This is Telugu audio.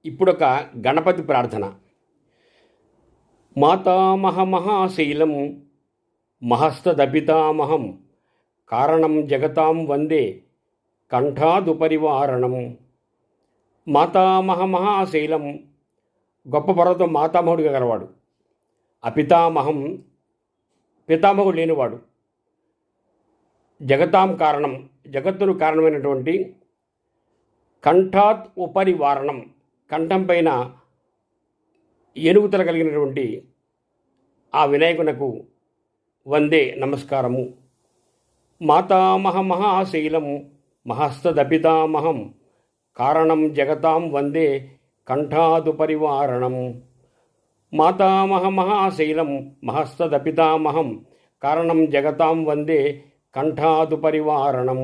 ఇప్పుడొక గణపతి ప్రార్థన. మాతామహమహాశైలం మహస్తదపితామహం కారణం జగతాం వందే కంఠాదుపరివారణం. మాతామహమహాశైలం గొప్ప పర్వతం మాతామహుడిగా గలవాడు. అపితామహం పితామహుడు లేనివాడు. జగతాం కారణం జగత్తును కారణమైనటువంటి కంఠాత్ ఉపరివారణం కంఠం పైన ఏనుగుతల కలిగినటువంటి ఆ వినాయకునకు వందే నమస్కారము. మాతామహమహాశైలం మహస్తదపితామహం కారణం జగతాం వందే కంఠాదుపరివారణం. మాతామహమహాశైలం మహస్తదపితామహం కారణం జగతాం వందే కంఠాదుపరివారణం.